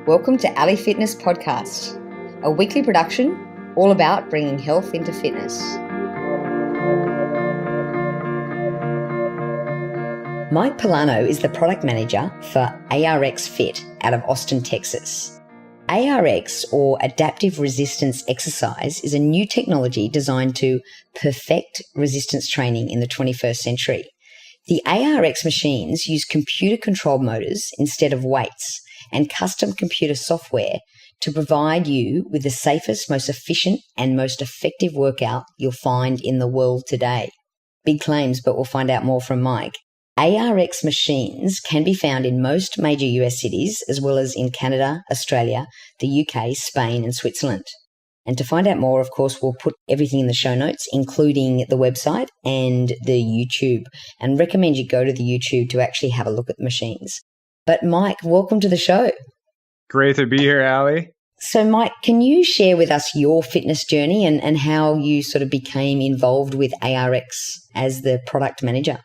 Welcome to Ali Fitness Podcast, a weekly production all about bringing health into fitness. Mike Pullano is the product manager for ARX Fit out of Austin, Texas. ARX, or Adaptive Resistance Exercise, is a new technology designed to perfect resistance training in the 21st century. The ARX machines use computer-controlled motors instead of weights and custom computer software to provide you with the safest, most efficient, and most effective workout you'll find in the world today. Big claims, but we'll find out more from Mike. ARX machines can be found in most major US cities, as well as in Canada, Australia, the UK, Spain, and Switzerland. And to find out more, of course, we'll put everything in the show notes, including the website and the YouTube, and recommend you go to the YouTube to actually have a look at the machines. But Mike, welcome to the show. Great to be here, Ali. So Mike, can you share with us your fitness journey and how you sort of became involved with ARX as the product manager?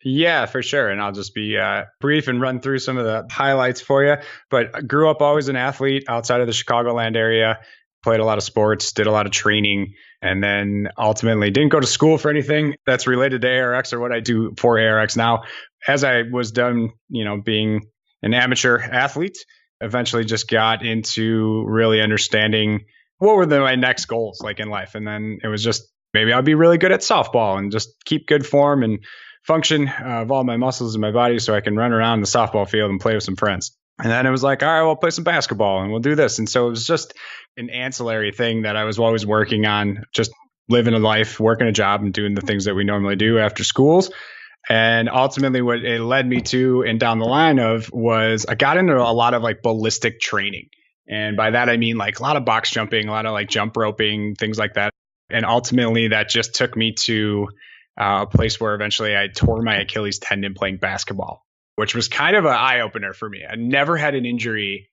Yeah, for sure. And I'll just be brief and run through some of the highlights for you. But I grew up always an athlete outside of the Chicagoland area, played a lot of sports, did a lot of training, and then ultimately didn't go to school for anything that's related to ARX or what I do for ARX now. As I was done, being an amateur athlete, eventually just got into really understanding what were my next goals like in life. And then it was just maybe I'll be really good at softball and just keep good form and function of all my muscles in my body so I can run around the softball field and play with some friends. And then it was like, all right, we'll play some basketball and we'll do this. And so it was just an ancillary thing that I was always working on, just living a life, working a job and doing the things that we normally do after schools. And ultimately what it led me to and down the line of was I got into a lot of like ballistic training. And by that, I mean like a lot of box jumping, a lot of like jump roping, things like that. And ultimately that just took me to a place where eventually I tore my Achilles tendon playing basketball, which was kind of an eye opener for me. I never had an injury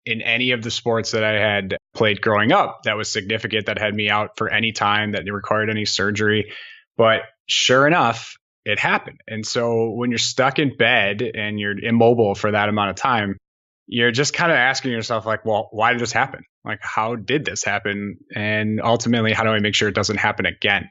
in any of the sports that I had played growing up that was significant, that had me out for any time, that required any surgery. But sure enough, it happened. And so when you're stuck in bed and you're immobile for that amount of time, you're just kind of asking yourself like, well, why did this happen? Like, how did this happen? And ultimately, how do I make sure it doesn't happen again?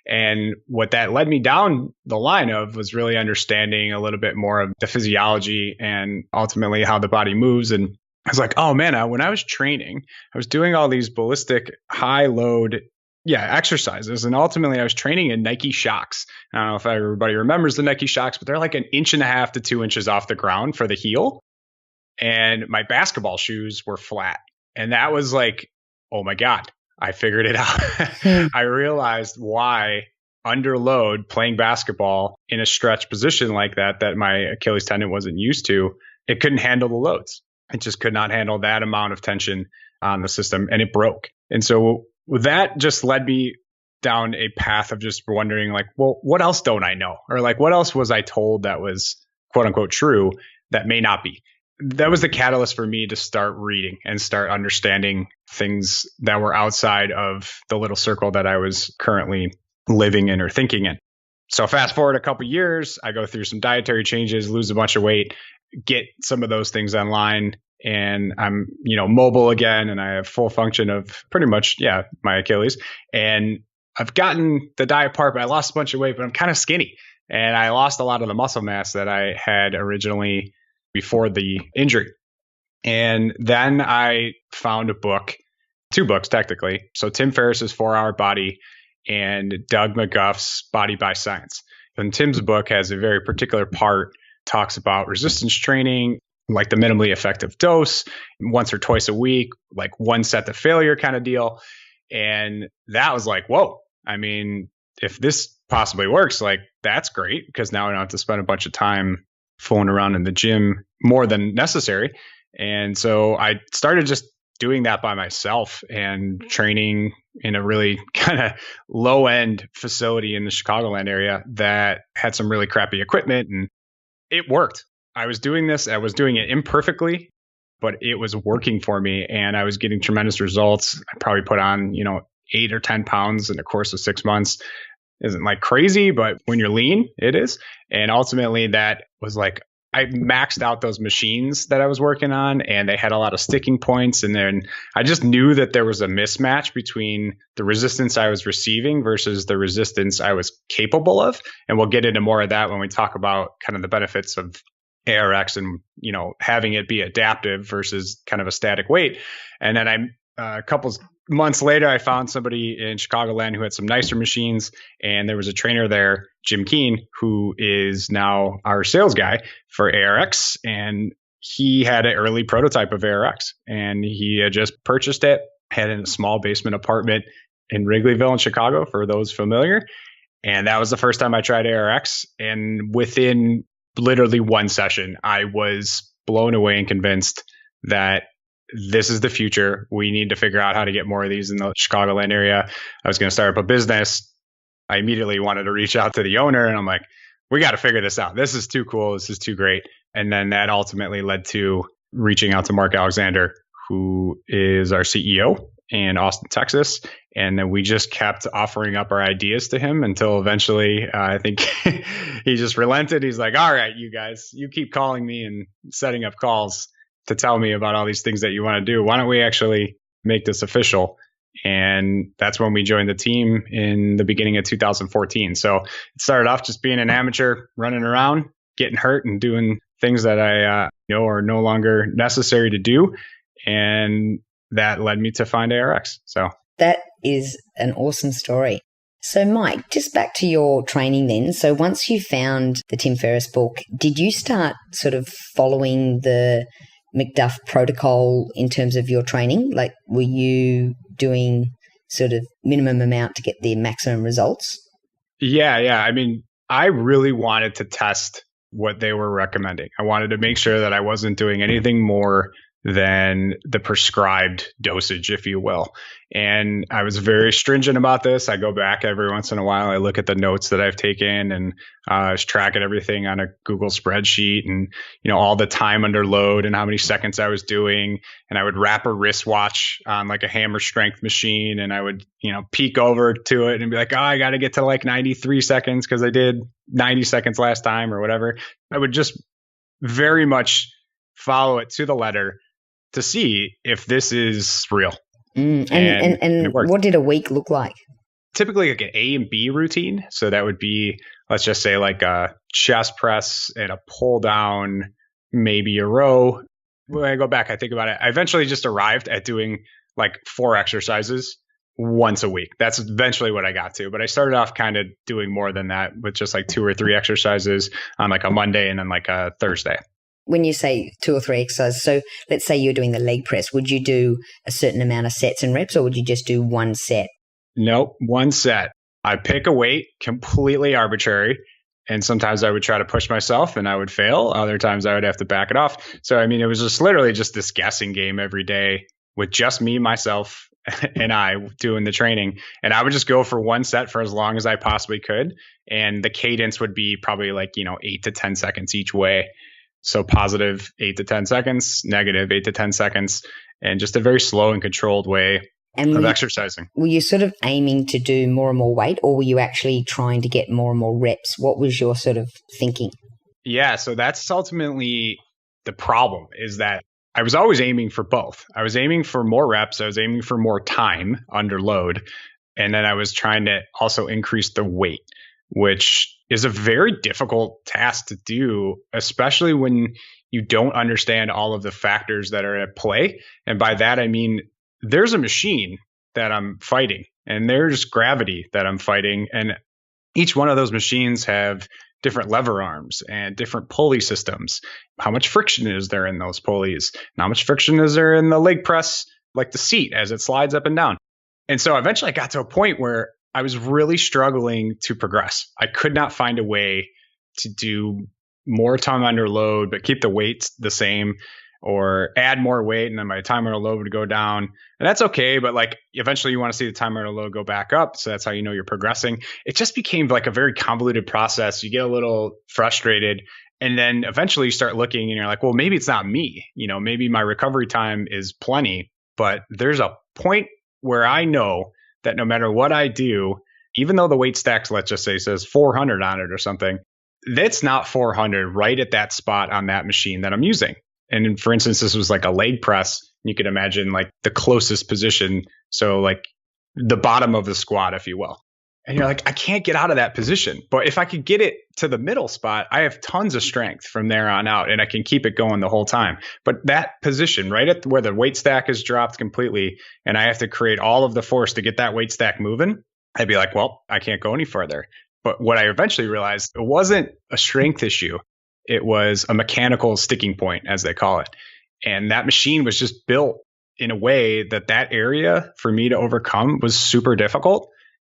And what that led me down the line of was really understanding a little bit more of the physiology and ultimately how the body moves. And I was like, oh man, when I was training, I was doing all these ballistic high load exercises. And ultimately I was training in Nike Shocks. I don't know if everybody remembers the Nike Shocks, but they're like 1.5 inches to 2 inches off the ground for the heel. And my basketball shoes were flat. And that was like, oh my God, I figured it out. I realized why under load playing basketball in a stretch position like that my Achilles tendon wasn't used to, it couldn't handle the loads. It just could not handle that amount of tension on the system and it broke. And so that just led me down a path of just wondering like, well, what else don't I know? Or like, what else was I told that was quote unquote true that may not be? That was the catalyst for me to start reading and start understanding things that were outside of the little circle that I was currently living in or thinking in. So fast forward a couple of years, I go through some dietary changes, lose a bunch of weight, get some of those things online, and I'm, mobile again, and I have full function of pretty much, my Achilles. And I've gotten the diet part, but I lost a bunch of weight, but I'm kind of skinny. And I lost a lot of the muscle mass that I had originally before the injury. And then I found a book, 2 books technically. So Tim Ferriss's 4-Hour Body and Doug McGuff's Body by Science. And Tim's book has a very particular part, talks about resistance training, like the minimally effective dose, once or twice a week, like one set to failure kind of deal. And that was like, whoa, I mean, if this possibly works, like that's great because now I don't have to spend a bunch of time fooling around in the gym more than necessary. And so I started just doing that by myself and training in a really kind of low end facility in the Chicagoland area that had some really crappy equipment, and it worked. I was doing this, I was doing it imperfectly, but it was working for me and I was getting tremendous results. I probably put on, 8 or 10 pounds in the course of 6 months. Isn't like crazy, but when you're lean, it is. And ultimately that was like, I maxed out those machines that I was working on, and they had a lot of sticking points. And then I just knew that there was a mismatch between the resistance I was receiving versus the resistance I was capable of. And we'll get into more of that when we talk about kind of the benefits of ARX and, having it be adaptive versus kind of a static weight. And then a couple months later, I found somebody in Chicagoland who had some nicer machines, and there was a trainer there, Jim Keene, who is now our sales guy for ARX, and he had an early prototype of ARX, and he had just purchased it, had it in a small basement apartment in Wrigleyville in Chicago, for those familiar. And that was the first time I tried ARX, and within literally one session, I was blown away and convinced that this is the future. We need to figure out how to get more of these in the Chicagoland area. I was going to start up a business. I immediately wanted to reach out to the owner, and I'm like, we got to figure this out. This is too cool. This is too great. And then that ultimately led to reaching out to Mark Alexander, who is our CEO in Austin, Texas. And then we just kept offering up our ideas to him until eventually, I think he just relented. He's like, all right, you guys, you keep calling me and setting up calls to tell me about all these things that you want to do. Why don't we actually make this official? And that's when we joined the team in the beginning of 2014. So it started off just being an amateur, running around, getting hurt and doing things that I know are no longer necessary to do. And that led me to find ARX. So that is an awesome story. So Mike, just back to your training then. So once you found the Tim Ferriss book, did you start sort of following the McDuff protocol in terms of your training? Like, were you doing sort of minimum amount to get the maximum results? Yeah. I mean, I really wanted to test what they were recommending. I wanted to make sure that I wasn't doing anything more than the prescribed dosage, if you will. And I was very stringent about this. I go back every once in a while. I look at the notes that I've taken, and I was tracking everything on a Google spreadsheet, and all the time under load and how many seconds I was doing. And I would wrap a wristwatch on like a hammer strength machine, and I would peek over to it and be like, oh, I got to get to like 93 seconds because I did 90 seconds last time or whatever. I would just very much follow it to the letter to see if this is real. And what did a week look like? Typically like an A and B routine. So that would be, let's just say like a chest press and a pull down, maybe a row. When I go back, I think about it. I eventually just arrived at doing like 4 exercises once a week. That's eventually what I got to. But I started off kind of doing more than that with just like 2 or 3 exercises on like a Monday and then like a Thursday. When you say 2 or 3 exercises, so let's say you're doing the leg press, would you do a certain amount of sets and reps, or would you just do one set? Nope, one set. I pick a weight, completely arbitrary. And sometimes I would try to push myself and I would fail. Other times I would have to back it off. So, I mean, it was just literally just this guessing game every day with just me, myself, and I doing the training. And I would just go for one set for as long as I possibly could. And the cadence would be probably like, 8 to 10 seconds each way. So positive 8 to 10 seconds, negative 8 to 10 seconds, and just a very slow and controlled way of exercising. Were you sort of aiming to do more and more weight, or were you actually trying to get more and more reps? What was your sort of thinking? Yeah, so that's ultimately the problem, is that I was always aiming for both. I was aiming for more reps. I was aiming for more time under load. And then I was trying to also increase the weight, which is a very difficult task to do, especially when you don't understand all of the factors that are at play. And by that, I mean, there's a machine that I'm fighting, and there's gravity that I'm fighting. And each one of those machines have different lever arms and different pulley systems. How much friction is there in those pulleys? And how much friction is there in the leg press, like the seat as it slides up and down? And so eventually I got to a point where I was really struggling to progress. I could not find a way to do more time under load, but keep the weights the same, or add more weight and then my time under load would go down. And that's okay. But like eventually you want to see the time under load go back up. So that's how you know you're progressing. It just became like a very convoluted process. You get a little frustrated. And then eventually you start looking and you're like, well, maybe it's not me. Maybe my recovery time is plenty, but there's a point where I know that no matter what I do, even though the weight stacks, let's just say says 400 on it or something, that's not 400 right at that spot on that machine that I'm using. And for instance, this was like a leg press. You could imagine like the closest position. So like the bottom of the squat, if you will. And you're like, I can't get out of that position. But if I could get it to the middle spot, I have tons of strength from there on out and I can keep it going the whole time. But that position right at where the weight stack is dropped completely and I have to create all of the force to get that weight stack moving, I'd be like, well, I can't go any further. But what I eventually realized, it wasn't a strength issue. It was a mechanical sticking point, as they call it. And that machine was just built in a way that that area for me to overcome was super difficult.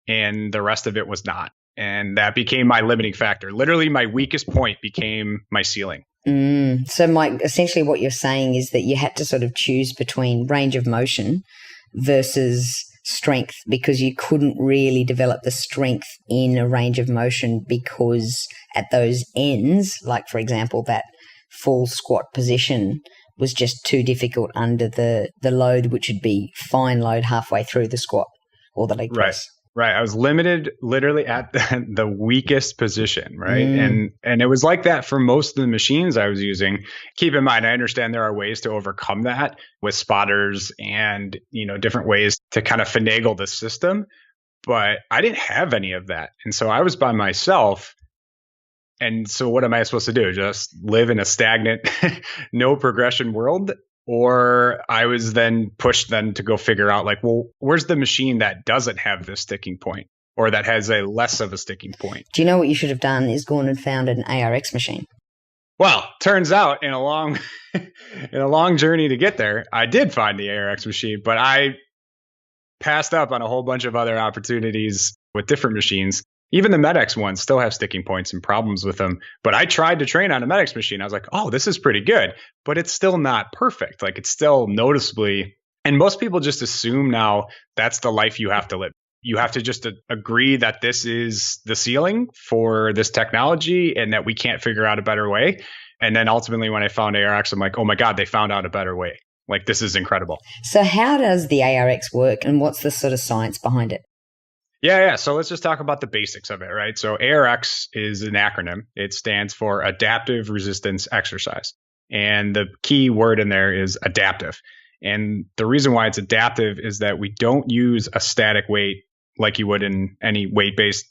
And the rest of it was not. And that became my limiting factor. Literally, my weakest point became my ceiling. So, Mike, essentially what you're saying is that you had to sort of choose between range of motion versus strength because you couldn't really develop the strength in a range of motion because at those ends, like, for example, that full squat position was just too difficult under the load, which would be fine load halfway through the squat or the leg press. Right. I was limited literally at the weakest position, right? And it was like that for most of the machines I was using. Keep in mind, I understand there are ways to overcome that with spotters and, different ways to kind of finagle the system, but I didn't have any of that. And so I was by myself. And so what am I supposed to do? Just live in a stagnant, no progression world? Or I was then pushed then to go figure out like, well, where's the machine that doesn't have this sticking point or that has a less of a sticking point? Do you know what you should have done is gone and found an ARX machine? Well, turns out in a long journey to get there, I did find the ARX machine, but I passed up on a whole bunch of other opportunities with different machines. Even the MedX ones still have sticking points and problems with them. But I tried to train on a MedX machine. I was like, oh, this is pretty good. But it's still not perfect. Like it's still noticeably. And most people just assume now that's the life you have to live. You have to just agree that this is the ceiling for this technology and that we can't figure out a better way. And then ultimately when I found ARX, I'm like, oh my God, they found out a better way. Like this is incredible. So how does the ARX work and what's the sort of science behind it? Yeah. So let's just talk about the basics of it, right? So ARX is an acronym. It stands for Adaptive Resistance Exercise. And the key word in there is adaptive. And the reason why it's adaptive is that we don't use a static weight like you would in any weight-based,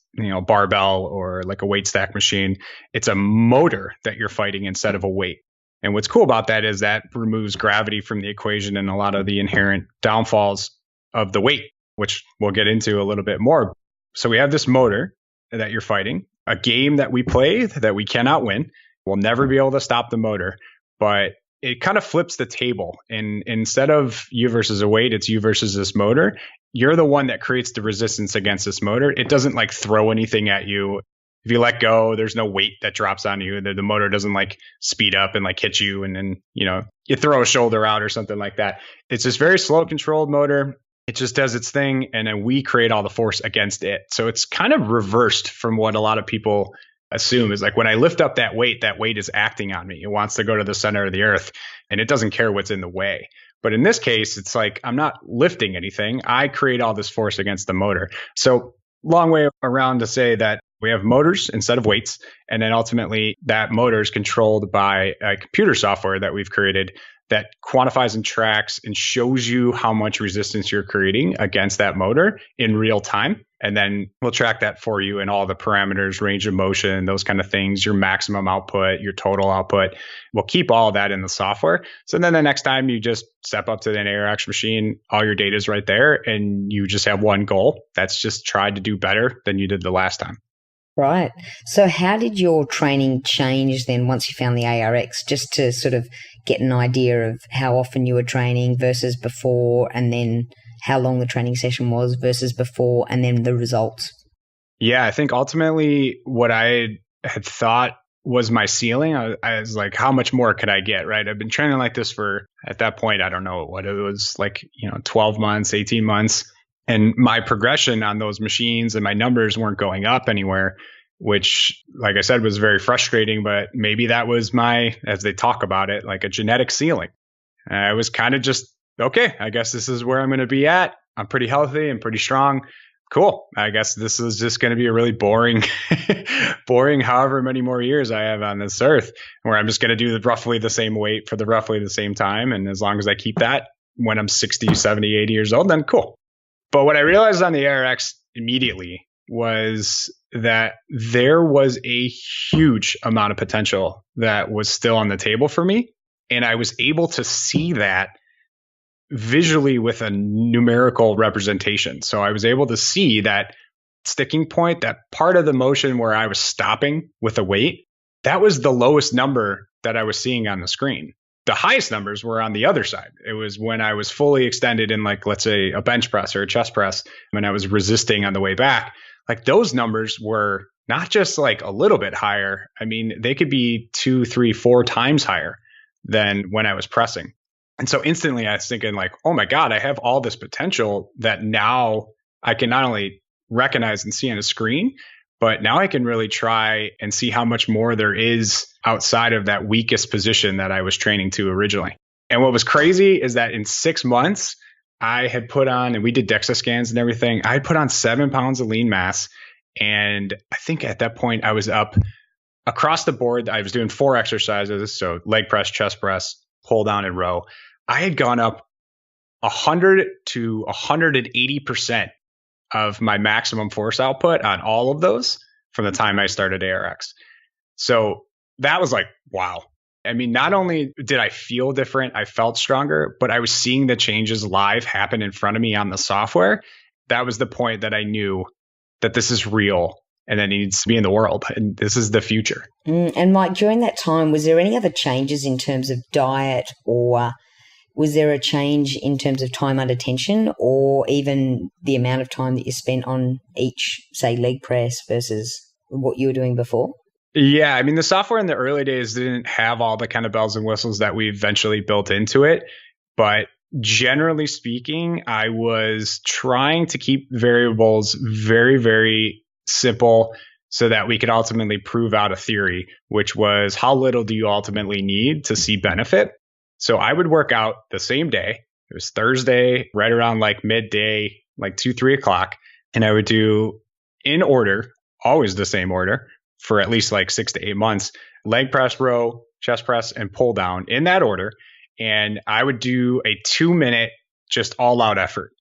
barbell or like a weight stack machine. It's a motor that you're fighting instead of a weight. And what's cool about that is that removes gravity from the equation and a lot of the inherent downfalls of the weight, which we'll get into a little bit more. So we have this motor that you're fighting, a game that we play that we cannot win. We'll never be able to stop the motor, but it kind of flips the table. And instead of you versus a weight, it's you versus this motor. You're the one that creates the resistance against this motor. It doesn't like throw anything at you. If you let go, there's no weight that drops on you. The motor doesn't like speed up and like hit you. And then, you throw a shoulder out or something like that. It's this very slow controlled motor. It just does its thing, and then we create all the force against it. So it's kind of reversed from what a lot of people assume is like when I lift up that weight is acting on me. It wants to go to the center of the earth, and it doesn't care what's in the way. But in this case, it's like I'm not lifting anything. I create all this force against the motor. So long way around to say that we have motors instead of weights, and then ultimately that motor is controlled by a computer software that we've created that quantifies and tracks and shows you how much resistance you're creating against that motor in real time. And then we'll track that for you in all the parameters, range of motion, those kind of things, your maximum output, your total output. We'll keep all of that in the software. So then the next time you just step up to an ARX machine, all your data is right there and you just have one goal. That's just try to do better than you did the last time. Right. So how did your training change then once you found the ARX, just to sort of get an idea of how often you were training versus before, and then how long the training session was versus before, and then the results? Yeah, I think ultimately what I had thought was my ceiling. I was like, how much more could I get, right? I've been training like this for, at that point, I don't know what it was, like, 12 months, 18 months. And my progression on those machines and my numbers weren't going up anywhere, which, like I said, was very frustrating. But maybe that was my, as they talk about it, like a genetic ceiling. I was kind of just, okay, I guess this is where I'm going to be at. I'm pretty healthy and pretty strong. cool. I guess this is just going to be a really boring, boring however many more years I have on this earth, where I'm just going to do roughly the same weight for the roughly the same time. And as long as I keep that when I'm 60, 70, 80 years old, then cool. But what I realized on the ARX immediately was that there was a huge amount of potential that was still on the table for me. And I was able to see that visually with a numerical representation. So I was able to see that sticking point, that part of the motion where I was stopping with a weight, that was the lowest number that I was seeing on the screen. The highest numbers were on the other side. It was when I was fully extended in, like, let's say a bench press or a chest press, when I was resisting on the way back, like those numbers were not just like a little bit higher. I mean, they could be 2, 3, 4 times higher than when I was pressing. And so instantly I was thinking like, oh my God, I have all this potential that now I can not only recognize and see on a screen, but now I can really try and see how much more there is outside of that weakest position that I was training to originally. And what was crazy is that in 6 months, I had put on, and we did DEXA scans and everything, I had put on 7 pounds of lean mass. And I think at that point I was up across the board. I was doing 4 exercises. So leg press, chest press, pull down, and row. I had gone up 100 to 180% of my maximum force output on all of those from the time I started ARX. So that was like, wow. I mean, not only did I feel different, I felt stronger, but I was seeing the changes live happen in front of me on the software. That was the point that I knew that this is real and that it needs to be in the world. And this is the future. And Mike, during that time, was there any other changes in terms of diet, or was there a change in terms of time under tension, or even the amount of time that you spent on each, say, leg press versus what you were doing before? Yeah, I mean, the software in the early days didn't have all the kind of bells and whistles that we eventually built into it. But generally speaking, I was trying to keep variables very, very simple so that we could ultimately prove out a theory, which was how little do you ultimately need to see benefit? So I would work out the same day. It was Thursday, right around like midday, like 2, 3 o'clock. And I would do in order, always the same order, for at least like 6 to 8 months, leg press, row, chest press, and pull down in that order. And I would do a 2-minute, just all out effort.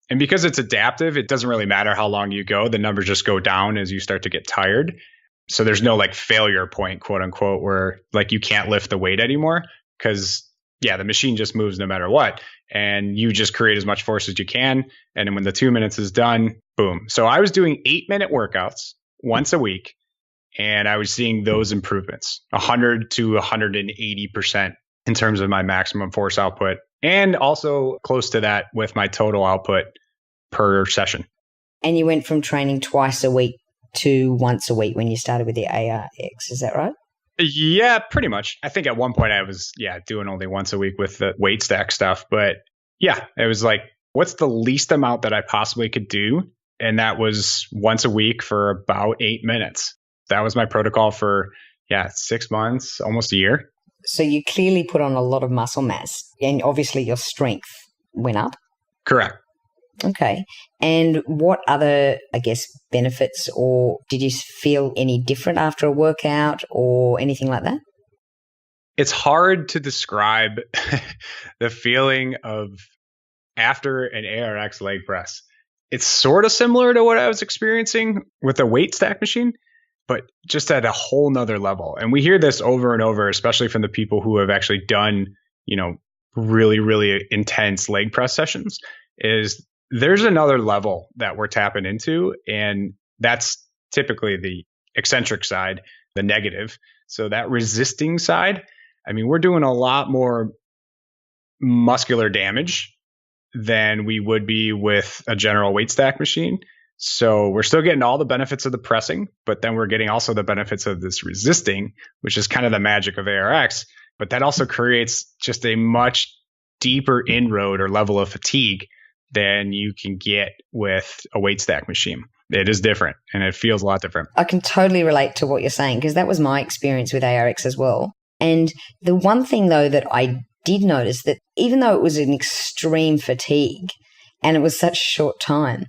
And because it's adaptive, it doesn't really matter how long you go. The numbers just go down as you start to get tired. So there's no like failure point, quote unquote, where like you can't lift the weight anymore, because yeah, the machine just moves no matter what. And you just create as much force as you can. And then when the 2 minutes is done, boom. So I was doing 8-minute workouts once a week. And I was seeing those improvements, 100 to 180% in terms of my maximum force output, and also close to that with my total output per session. And you went from training twice a week to once a week when you started with the ARX, is that right? Yeah, pretty much. I think at one point I was, doing only once a week with the weight stack stuff. But yeah, it was like, what's the least amount that I possibly could do? And that was once a week for about 8 minutes. That was my protocol for, 6 months, almost a year. So you clearly put on a lot of muscle mass, and obviously your strength went up. Correct. Okay. And what other, benefits, or did you feel any different after a workout or anything like that? It's hard to describe the feeling of after an ARX leg press. It's sort of similar to what I was experiencing with a weight stack machine, but just at a whole nother level. And we hear this over and over, especially from the people who have actually done, really, really intense leg press sessions, is there's another level that we're tapping into. And that's typically the eccentric side, the negative. So that resisting side, I mean, we're doing a lot more muscular damage than we would be with a general weight stack machine. So we're still getting all the benefits of the pressing, but then we're getting also the benefits of this resisting, which is kind of the magic of ARX. But that also creates just a much deeper inroad or level of fatigue than you can get with a weight stack machine. It is different, and it feels a lot different. I can totally relate to what you're saying, because that was my experience with ARX as well. And the one thing, though, that I did notice, that even though it was an extreme fatigue and it was such a short time,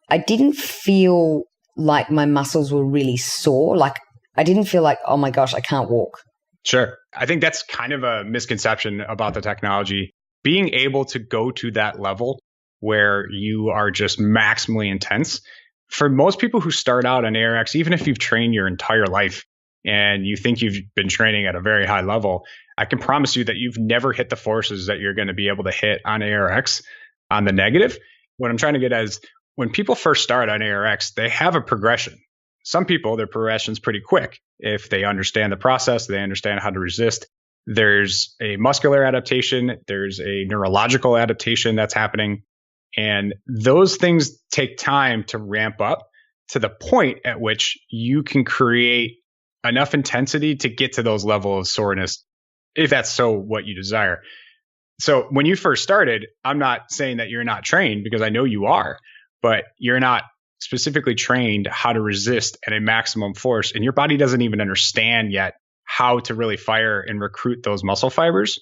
I didn't feel like my muscles were really sore. Like I didn't feel like, oh my gosh, I can't walk. Sure. I think that's kind of a misconception about the technology. Being able to go to that level where you are just maximally intense. For most people who start out on ARX, even if you've trained your entire life and you think you've been training at a very high level, I can promise you that you've never hit the forces that you're going to be able to hit on ARX on the negative. What I'm trying to get at is when people first start on ARX, they have a progression. Some people, their progression's pretty quick. If they understand the process, they understand how to resist. There's a muscular adaptation, there's a neurological adaptation that's happening. And those things take time to ramp up to the point at which you can create enough intensity to get to those levels of soreness, if that's so what you desire. So when you first started, I'm not saying that you're not trained, because I know you are, but you're not specifically trained how to resist at a maximum force. And your body doesn't even understand yet how to really fire and recruit those muscle fibers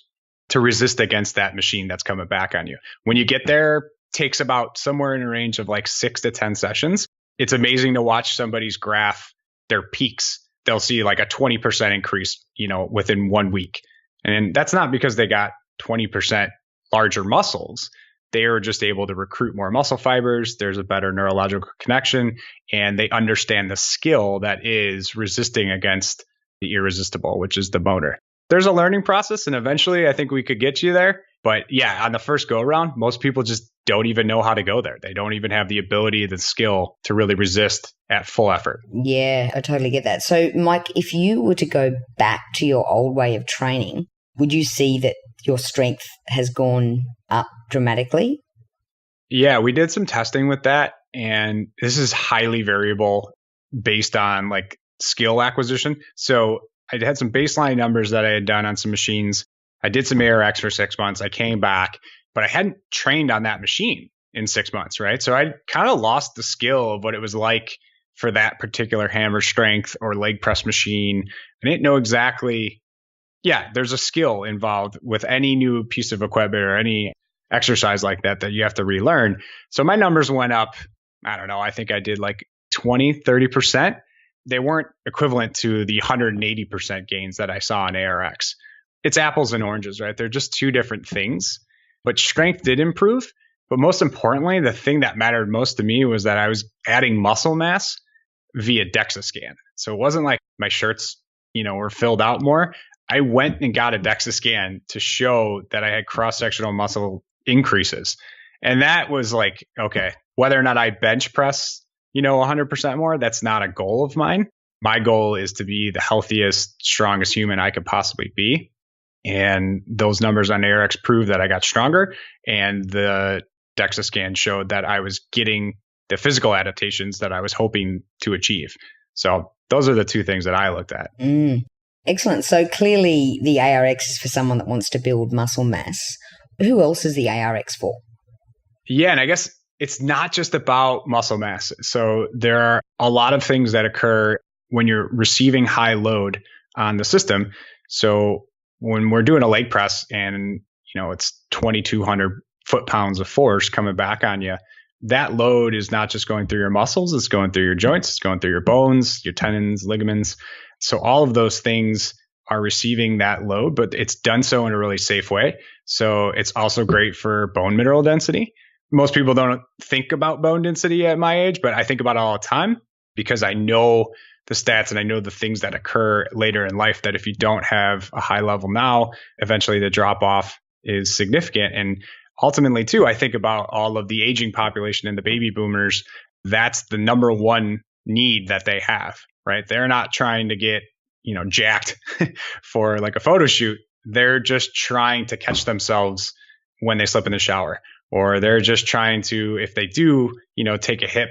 to resist against that machine that's coming back on you. When you get there, takes about somewhere in a range of like 6 to 10 sessions. It's amazing to watch somebody's graph, their peaks. They'll see like a 20% increase, within 1 week. And that's not because they got 20% larger muscles. They are just able to recruit more muscle fibers. There's a better neurological connection, and they understand the skill that is resisting against the irresistible, which is the motor. There's a learning process, and eventually I think we could get you there. But yeah, on the first go around, most people just don't even know how to go there. They don't even have the ability, the skill to really resist at full effort. Yeah, I totally get that. So Mike, if you were to go back to your old way of training, would you see that your strength has gone up dramatically? Yeah, we did some testing with that. And this is highly variable based on like skill acquisition. So I had some baseline numbers that I had done on some machines. I did some ARX for 6 months. I came back, but I hadn't trained on that machine in 6 months, right? So I kind of lost the skill of what it was like for that particular hammer strength or leg press machine. I didn't know exactly. Yeah, there's a skill involved with any new piece of equipment or any exercise like that you have to relearn. So my numbers went up. I don't know. I think I did like 20, 30%. They weren't equivalent to the 180% gains that I saw in ARX. It's apples and oranges, right? They're just two different things. But strength did improve. But most importantly, the thing that mattered most to me was that I was adding muscle mass via DEXA scan. So it wasn't like my shirts, were filled out more. I went and got a DEXA scan to show that I had cross-sectional muscle increases. And that was like, okay, whether or not I bench press, 100% more, that's not a goal of mine. My goal is to be the healthiest, strongest human I could possibly be. And those numbers on ARX proved that I got stronger. And the DEXA scan showed that I was getting the physical adaptations that I was hoping to achieve. So those are the two things that I looked at. Excellent. So clearly the ARX is for someone that wants to build muscle mass. Who else is the ARX for? Yeah, and I guess it's not just about muscle mass. So there are a lot of things that occur when you're receiving high load on the system. So when we're doing a leg press and, it's 2,200 foot-pounds of force coming back on you, that load is not just going through your muscles, it's going through your joints, it's going through your bones, your tendons, ligaments. So all of those things are receiving that load, but it's done so in a really safe way. So it's also great for bone mineral density. Most people don't think about bone density at my age, but I think about it all the time because I know the stats and I know the things that occur later in life that if you don't have a high level now, eventually the drop off is significant. And ultimately too, I think about all of the aging population and the baby boomers. That's the number one need that they have, right? They're not trying to get, jacked for like a photo shoot. They're just trying to catch themselves when they slip in the shower, or they're just trying to, if they do, take a hit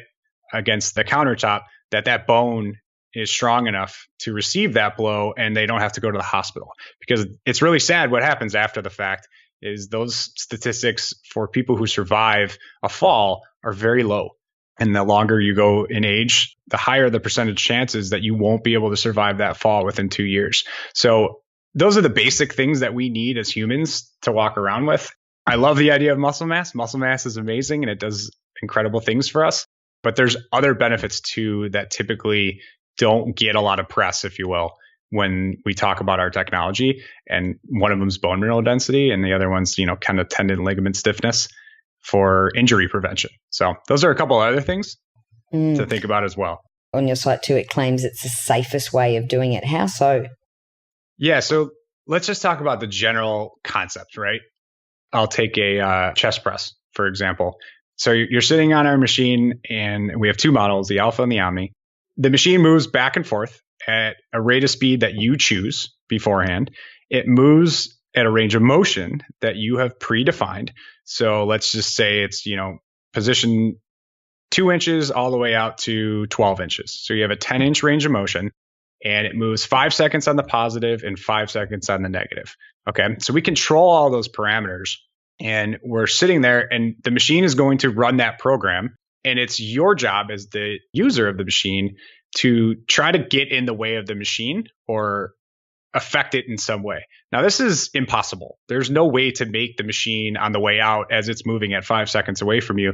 against the countertop, that bone is strong enough to receive that blow and they don't have to go to the hospital. Because it's really sad what happens after the fact is those statistics for people who survive a fall are very low. And the longer you go in age, the higher the percentage chances that you won't be able to survive that fall within 2 years. So those are the basic things that we need as humans to walk around with. I love the idea of muscle mass. Muscle mass is amazing and it does incredible things for us. But there's other benefits too that typically don't get a lot of press, if you will, when we talk about our technology. And one of them is bone mineral density, and the other one's, kind of tendon ligament stiffness for injury prevention. So those are a couple other things to think about as well. On your site too, it claims it's the safest way of doing it. How so? Yeah, so let's just talk about the general concept, right? I'll take a chest press, for example. So you're sitting on our machine, and we have two models, the Alpha and the Omni. The machine moves back and forth at a rate of speed that you choose beforehand. It moves at a range of motion that you have predefined. So let's just say it's, position 2 inches all the way out to 12 inches. So you have a 10-inch range of motion, and it moves 5 seconds on the positive and 5 seconds on the negative. Okay. So we control all those parameters, and we're sitting there, and the machine is going to run that program. And it's your job as the user of the machine to try to get in the way of the machine or affect it in some way. Now, this is impossible. There's no way to make the machine on the way out as it's moving at 5 seconds away from you.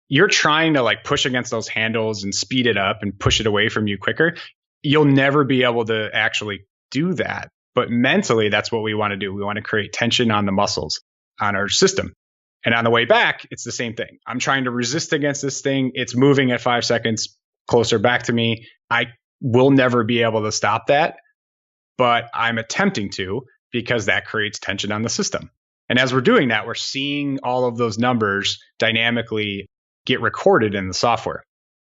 You're trying to push against those handles and speed it up and push it away from you quicker. You'll never be able to actually do that. But mentally, that's what we want to do. We want to create tension on the muscles on our system. And on the way back, it's the same thing. I'm trying to resist against this thing. It's moving at 5 seconds closer back to me. I will never be able to stop that, but I'm attempting to, because that creates tension on the system. And as we're doing that, we're seeing all of those numbers dynamically get recorded in the software.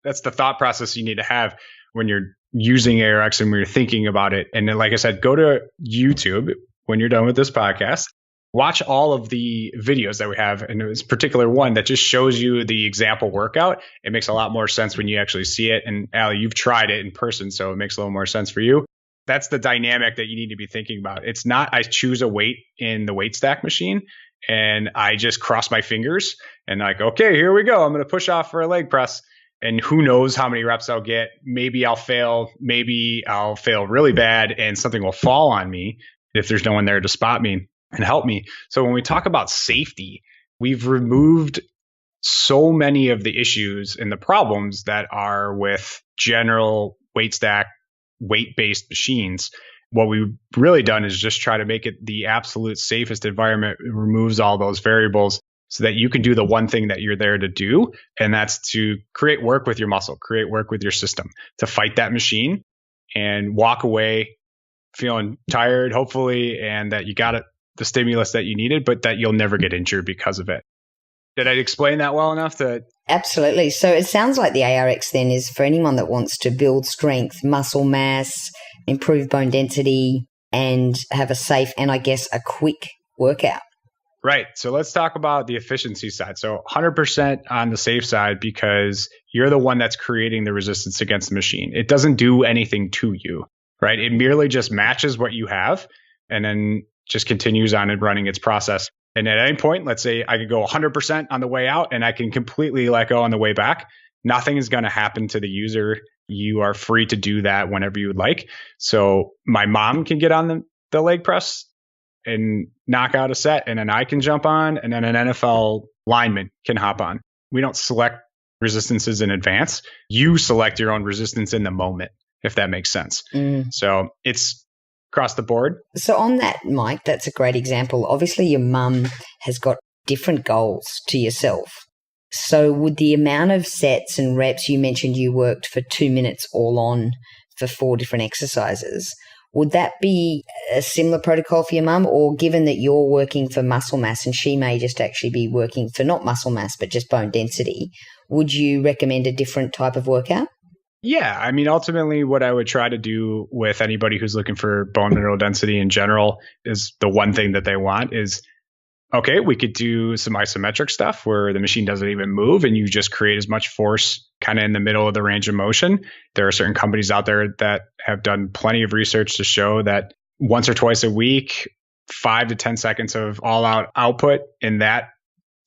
That's the thought process you need to have when you're using ARX and when you're thinking about it. And then, like I said, go to YouTube when you're done with this podcast. Watch all of the videos that we have, and this particular one that just shows you the example workout. It makes a lot more sense when you actually see it. And Allie, you've tried it in person, so it makes a little more sense for you. That's the dynamic that you need to be thinking about. It's not I choose a weight in the weight stack machine and I just cross my fingers and okay, here we go. I'm going to push off for a leg press. And who knows how many reps I'll get. Maybe I'll fail. Maybe I'll fail really bad and something will fall on me if there's no one there to spot me and help me. So when we talk about safety, we've removed so many of the issues and the problems that are with general weight stack, weight-based machines. What we've really done is just try to make it the absolute safest environment. It removes all those variables so that you can do the one thing that you're there to do. And that's to create work with your muscle, create work with your system, to fight that machine and walk away feeling tired, hopefully, and that you got the stimulus that you needed, but that you'll never get injured because of it. Did I explain that well enough? Absolutely. So it sounds like the ARX then is for anyone that wants to build strength, muscle mass, improve bone density, and have a safe and I guess a quick workout. Right. So let's talk about the efficiency side. So 100% on the safe side, because you're the one that's creating the resistance against the machine. It doesn't do anything to you, right? It merely just matches what you have and then just continues on and running its process. And at any point, let's say I could go 100% on the way out and I can completely let go on the way back. Nothing is going to happen to the user. You are free to do that whenever you would like. So my mom can get on the leg press and knock out a set, and then I can jump on, and then an NFL lineman can hop on. We don't select resistances in advance. You select your own resistance in the moment, if that makes sense. So it's across the board. So on that, Mike, that's a great example. Obviously, your mum has got different goals to yourself. So would the amount of sets and reps, you mentioned you worked for 2 minutes all on for 4 different exercises, would that be a similar protocol for your mum? Or given that you're working for muscle mass and she may just actually be working for not muscle mass, but just bone density, would you recommend a different type of workout? Yeah. I mean, ultimately, what I would try to do with anybody who's looking for bone mineral density in general is the one thing that they want is, okay, we could do some isometric stuff where the machine doesn't even move and you just create as much force kind of in the middle of the range of motion. There are certain companies out there that have done plenty of research to show that once or twice a week, 5 to 10 seconds of all out output in that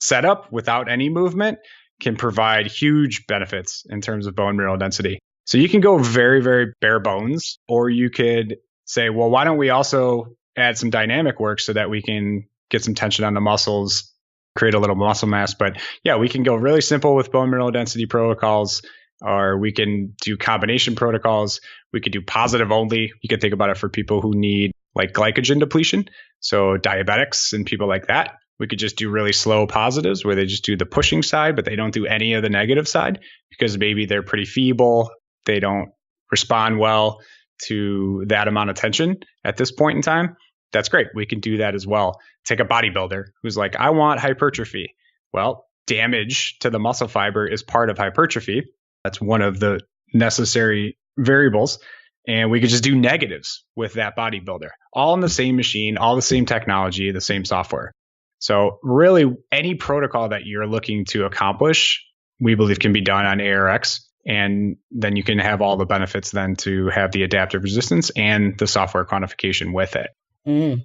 setup without any movement can provide huge benefits in terms of bone mineral density. So you can go very, very bare bones, or you could say, well, why don't we also add some dynamic work so that we can get some tension on the muscles create a little muscle mass. But yeah, we can go really simple with bone mineral density protocols, or we can do combination protocols. We could do positive only. You can think about it for people who need like glycogen depletion. So diabetics and people like that. We could just do really slow positives where they just do the pushing side, but they don't do any of the negative side because maybe they're pretty feeble. They don't respond well to that amount of tension at this point in time. That's great. We can do that as well. Take a bodybuilder who's like, I want hypertrophy. Well, damage to the muscle fiber is part of hypertrophy. That's one of the necessary variables. And we could just do negatives with that bodybuilder, all in the same machine, all the same technology, the same software. So really any protocol that you're looking to accomplish, we believe can be done on ARX. And then you can have all the benefits then to have the adaptive resistance and the software quantification with it. Mm.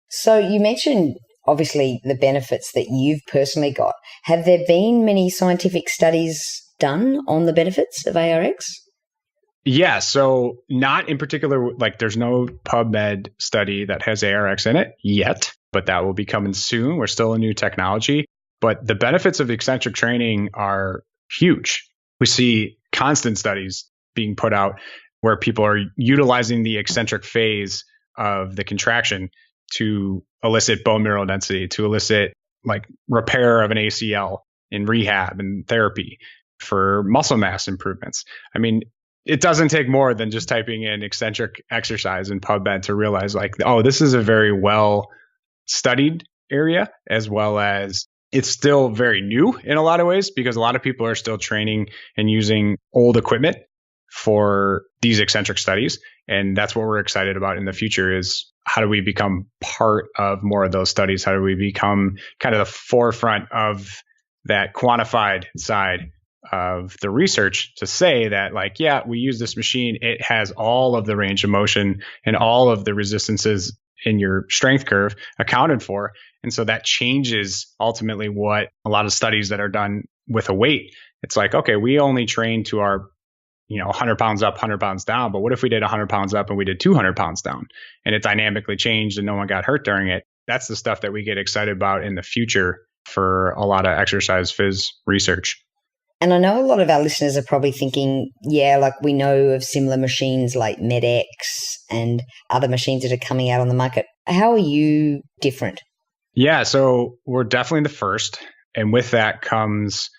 So you mentioned obviously the benefits that you've personally got. Have there been many scientific studies done on the benefits of ARX? Yeah, so not in particular, like there's no PubMed study that has ARX in it yet, but that will be coming soon. We're still a new technology, but the benefits of eccentric training are huge. We see constant studies being put out where people are utilizing the eccentric phase of the contraction to elicit bone mineral density, to elicit like repair of an ACL in rehab and therapy for muscle mass improvements. I mean, it doesn't take more than just typing in eccentric exercise in PubMed to realize like, oh, this is a very well studied area, as well as it's still very new in a lot of ways because a lot of people are still training and using old equipment for these eccentric studies. And that's what we're excited about in the future is how do we become part of more of those studies? How do we become kind of the forefront of that quantified side of the research to say that like, yeah, we use this machine. It has all of the range of motion and all of the resistances in your strength curve accounted for. And so that changes ultimately what a lot of studies that are done with a weight. It's like, okay, we only train to our 100 pounds up, 100 pounds down. But what if we did 100 pounds up and we did 200 pounds down and it dynamically changed and no one got hurt during it? That's the stuff that we get excited about in the future for a lot of exercise phys research. And I know a lot of our listeners are probably thinking, yeah, like we know of similar machines like MedX and other machines that are coming out on the market. How are you different? Yeah, so we're definitely the first. And with that comes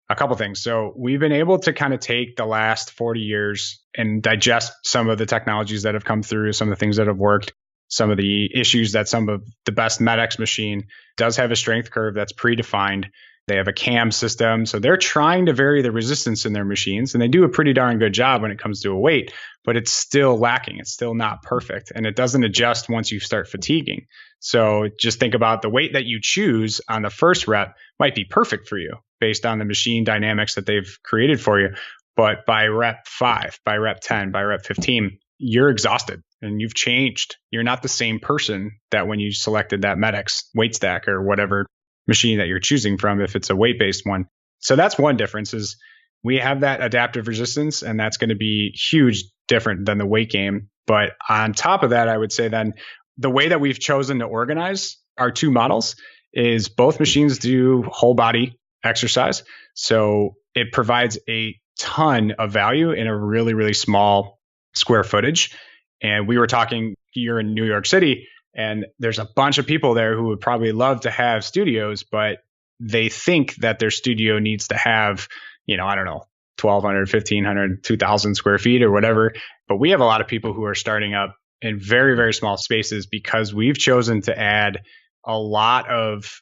a couple things. So we've been able to kind of take the last 40 years and digest some of the technologies that have come through, some of the things that have worked, some of the issues that some of the best MedX machine does have a strength curve that's predefined. They have a cam system. So they're trying to vary the resistance in their machines, and they do a pretty darn good job when it comes to a weight, but it's still lacking. It's still not perfect, and it doesn't adjust once you start fatiguing. So just think about the weight that you choose on the first rep might be perfect for you based on the machine dynamics that they've created for you. But by rep 5, by rep 10, by rep 15, you're exhausted and you've changed. You're not the same person that when you selected that MedX weight stack or whatever machine that you're choosing from, if it's a weight-based one. So that's one difference is we have that adaptive resistance, and that's going to be huge different than the weight game. But on top of that, I would say then the way that we've chosen to organize our two models is both machines do whole body exercise. So it provides a ton of value in a really, really small square footage. And we were talking here in New York City, and there's a bunch of people there who would probably love to have studios, but they think that their studio needs to have, I don't know, 1,200, 1,500, 2,000 square feet or whatever. But we have a lot of people who are starting up in very, very small spaces because we've chosen to add a lot of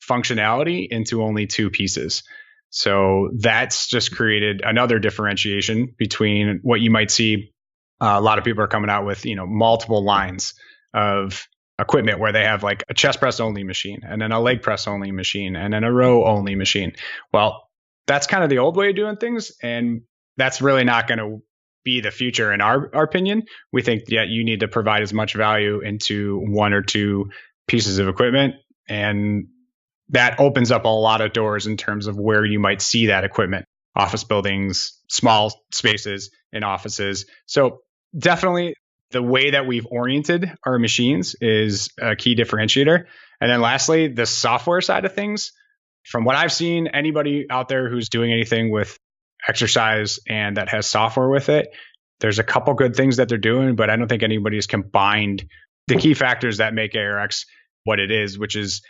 functionality into only two pieces. So that's just created another differentiation between what you might see. A lot of people are coming out with, multiple lines of equipment where they have like a chest press only machine and then a leg press only machine and then a row only machine. Well, that's kind of the old way of doing things. And that's really not going to be the future in our opinion. We think that you need to provide as much value into one or two pieces of equipment. And that opens up a lot of doors in terms of where you might see that equipment, office buildings, small spaces in offices. So definitely the way that we've oriented our machines is a key differentiator. And then lastly, the software side of things, from what I've seen, anybody out there who's doing anything with exercise and that has software with it, there's a couple good things that they're doing, but I don't think anybody's combined the key factors that make ARX what it is, which is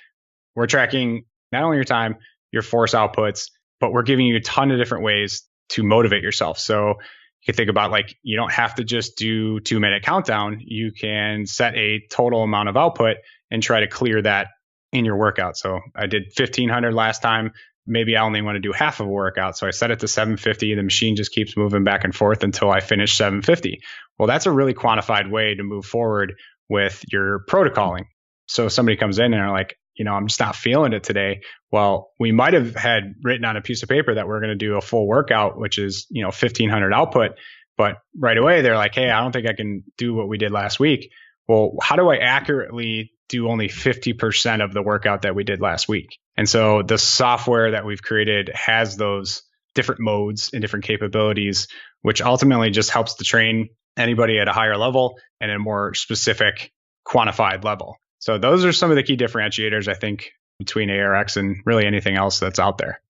we're tracking not only your time, your force outputs, but we're giving you a ton of different ways to motivate yourself. So you can think about like, you don't have to just do 2-minute countdown. You can set a total amount of output and try to clear that in your workout. So I did 1500 last time. Maybe I only want to do half of a workout. So I set it to 750. The machine just keeps moving back and forth until I finish 750. Well, that's a really quantified way to move forward with your protocoling. So if somebody comes in and are like, I'm just not feeling it today. Well, we might have had written on a piece of paper that we're going to do a full workout, which is, 1500 output. But right away, they're like, hey, I don't think I can do what we did last week. Well, how do I accurately do only 50% of the workout that we did last week? And so the software that we've created has those different modes and different capabilities, which ultimately just helps to train anybody at a higher level and a more specific quantified level. So those are some of the key differentiators, I think, between ARX and really anything else that's out there.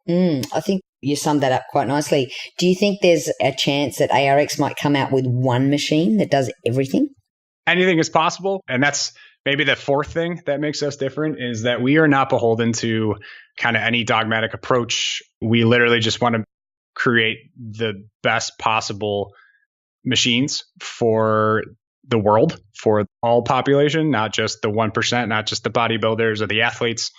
I think you summed that up quite nicely. Do you think there's a chance that ARX might come out with one machine that does everything? Anything is possible. And that's maybe the fourth thing that makes us different is that we are not beholden to kind of any dogmatic approach. We literally just want to create the best possible machines for the world, for all population, not just the 1%, not just the bodybuilders or the athletes.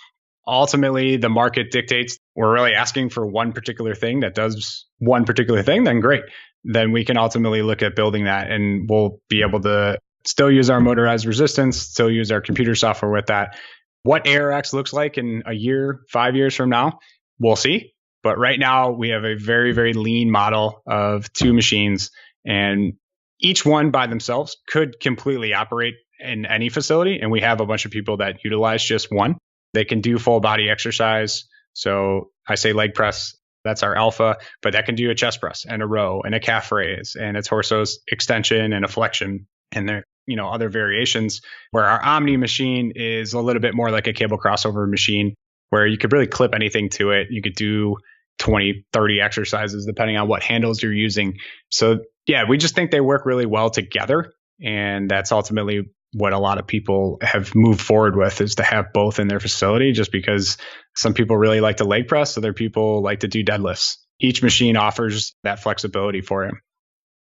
Ultimately, the market dictates we're really asking for one particular thing that does one particular thing, then great. Then we can ultimately look at building that and we'll be able to still use our motorized resistance, still use our computer software with that. What ARX looks like in a year, 5 years from now, we'll see. But right now, we have a very, very lean model of 2 machines, and each one by themselves could completely operate in any facility. And we have a bunch of people that utilize just one. They can do full body exercise. So I say leg press, that's our alpha, but that can do a chest press and a row and a calf raise and a torso extension and a flexion. And there, other variations where our Omni machine is a little bit more like a cable crossover machine where you could really clip anything to it. You could do 20, 30 exercises depending on what handles you're using. So yeah, we just think they work really well together. And that's ultimately what a lot of people have moved forward with, is to have both in their facility, just because some people really like to leg press, other people like to do deadlifts. Each machine offers that flexibility for him.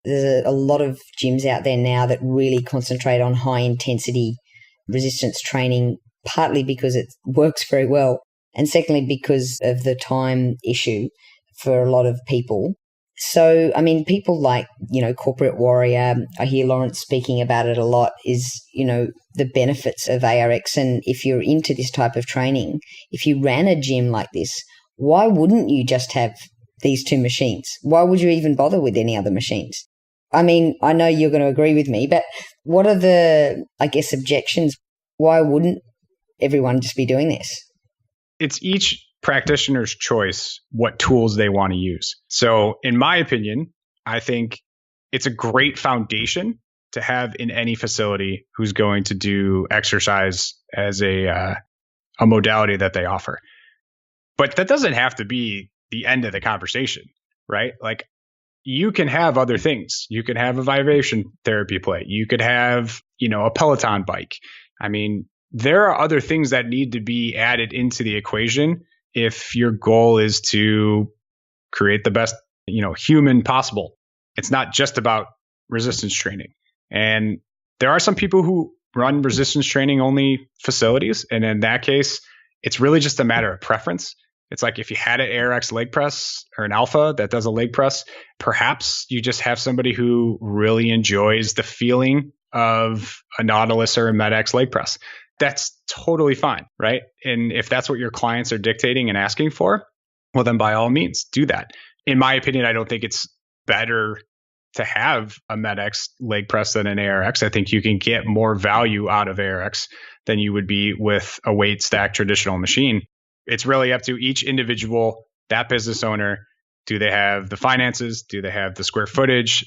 There's a lot of gyms out there now that really concentrate on high intensity resistance training, partly because it works very well, and secondly, because of the time issue for a lot of people. So, people like, Corporate Warrior, I hear Lawrence speaking about it a lot, is, the benefits of ARX. And if you're into this type of training, if you ran a gym like this, why wouldn't you just have these 2 machines? Why would you even bother with any other machines? I know you're going to agree with me, but what are the, objections? Why wouldn't everyone just be doing this? It's each practitioner's choice what tools they want to use. So in my opinion, I think it's a great foundation to have in any facility who's going to do exercise as a modality that they offer. But that doesn't have to be the end of the conversation, right? Like, you can have other things. You could have a vibration therapy plate. You could have, a Peloton bike. There are other things that need to be added into the equation if your goal is to create the best, human possible. It's not just about resistance training. And there are some people who run resistance training only facilities. And in that case, it's really just a matter of preference. It's like if you had an ARX leg press or an alpha that does a leg press, perhaps you just have somebody who really enjoys the feeling of a Nautilus or a MedX leg press. That's totally fine, right? And if that's what your clients are dictating and asking for, well, then by all means, do that. In my opinion, I don't think it's better to have a MedX leg press than an ARX. I think you can get more value out of ARX than you would be with a weight stack traditional machine. It's really up to each individual, that business owner. Do they have the finances? Do they have the square footage?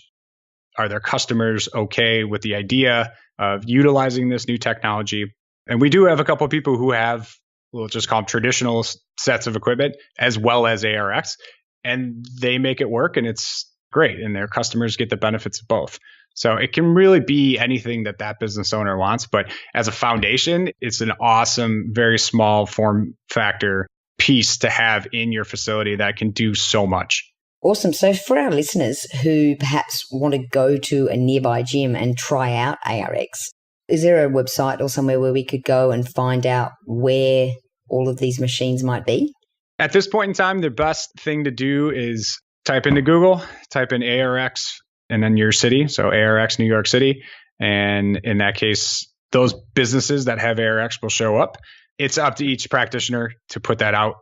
Are their customers okay with the idea of utilizing this new technology? And we do have a couple of people who have we'll just call them traditional sets of equipment, as well as ARX. And they make it work, and it's great. And their customers get the benefits of both. So it can really be anything that that business owner wants. But as a foundation, it's an awesome, very small form factor piece to have in your facility that can do so much. Awesome. So for our listeners who perhaps want to go to a nearby gym and try out ARX, is there a website or somewhere where we could go and find out where all of these machines might be? At this point in time, the best thing to do is type into Google, type in ARX and then your city. So ARX New York City. And in that case, those businesses that have ARX will show up. It's up to each practitioner to put that out.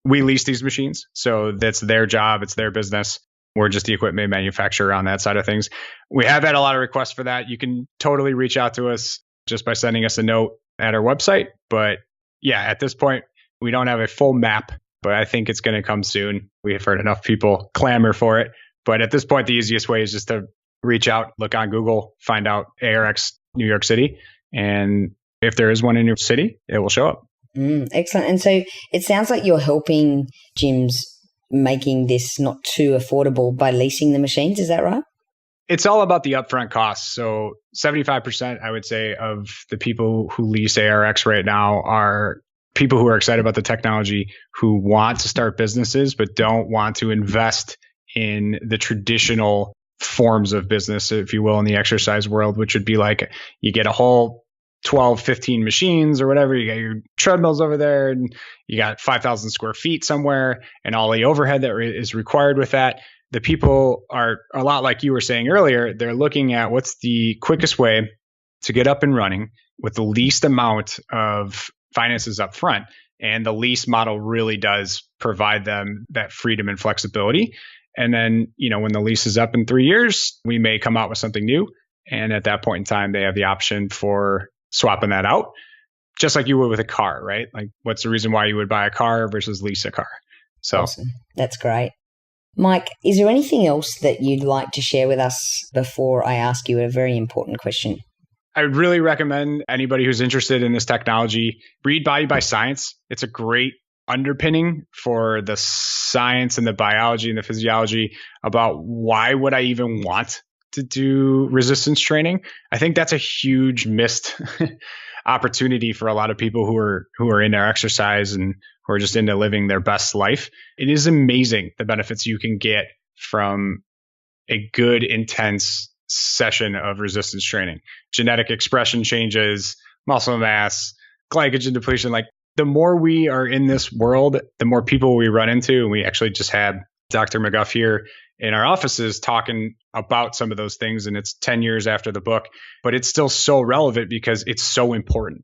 We lease these machines, so that's their job. It's their business. We're just the equipment manufacturer on that side of things. We have had a lot of requests for that. You can totally reach out to us just by sending us a note at our website. But yeah, at this point, we don't have a full map, but I think it's going to come soon. We have heard enough people clamor for it. But at this point, the easiest way is just to reach out, look on Google, find out ARX New York City. And if there is one in your city, it will show up. Excellent. And so it sounds like you're helping gyms making this not too affordable by leasing the machines. Is that right? It's all about the upfront costs. So 75%, I would say, of the people who lease ARX right now are people who are excited about the technology, who want to start businesses, but don't want to invest in the traditional forms of business, if you will, in the exercise world, which would be like you get a whole 12, 15 machines or whatever. You got your treadmills over there and you got 5,000 square feet somewhere and all the overhead that is required with that. The people are a lot like you were saying earlier. They're looking at what's the quickest way to get up and running with the least amount of finances up front. And the lease model really does provide them that freedom and flexibility. And then, when the lease is up in 3 years, we may come out with something new. And at that point in time, they have the option for swapping that out, just like you would with a car, right? Like, what's the reason why you would buy a car versus lease a car? So awesome. That's great. Mike, is there anything else that you'd like to share with us before I ask you a very important question? I would really recommend anybody who's interested in this technology, read Body by Science. It's a great underpinning for the science and the biology and the physiology about why would I even want to do resistance training. I think that's a huge missed opportunity for a lot of people who are into exercise and who are just into living their best life. It is amazing the benefits you can get from a good, intense session of resistance training. Genetic expression changes, muscle mass, glycogen depletion. Like, the more we are in this world, the more people we run into. And we actually just had Dr. McGuff here in our offices talking about some of those things. And it's 10 years after the book, but it's still so relevant because it's so important.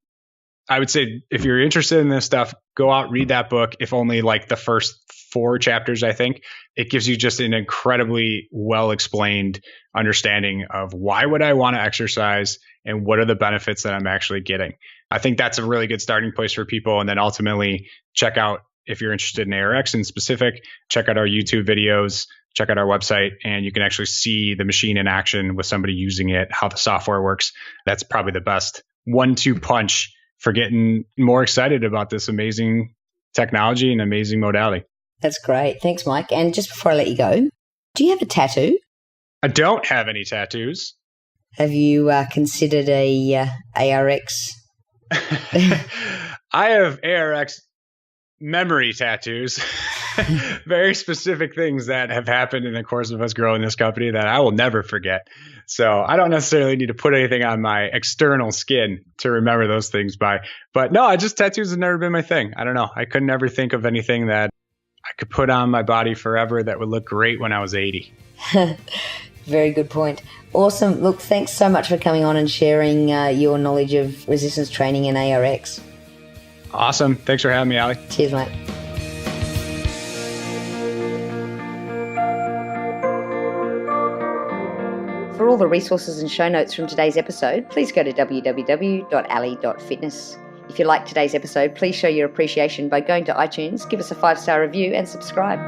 I would say if you're interested in this stuff, go out, read that book. If only like the first 4 chapters, I think it gives you just an incredibly well explained understanding of why would I want to exercise and what are the benefits that I'm actually getting. I think that's a really good starting place for people. And then ultimately check out, if you're interested in ARX in specific, check out our YouTube videos, check out our website, and you can actually see the machine in action with somebody using it, how the software works. That's probably the best 1-2 punch for getting more excited about this amazing technology and amazing modality. That's great. Thanks, Mike. And just before I let you go, do you have a tattoo? I don't have any tattoos. Have you considered a ARX? I have ARX memory tattoos, very specific things that have happened in the course of us growing this company that I will never forget. So I don't necessarily need to put anything on my external skin to remember those things by. But no, tattoos have never been my thing. I don't know. I couldn't ever think of anything that I could put on my body forever that would look great when I was 80. Very good point. Awesome. Look, thanks so much for coming on and sharing your knowledge of resistance training and ARX. Awesome. Thanks for having me, Ali. Cheers, mate. For all the resources and show notes from today's episode, please go to www.ali.fitness. If you liked today's episode, please show your appreciation by going to iTunes, give us a 5-star review and subscribe.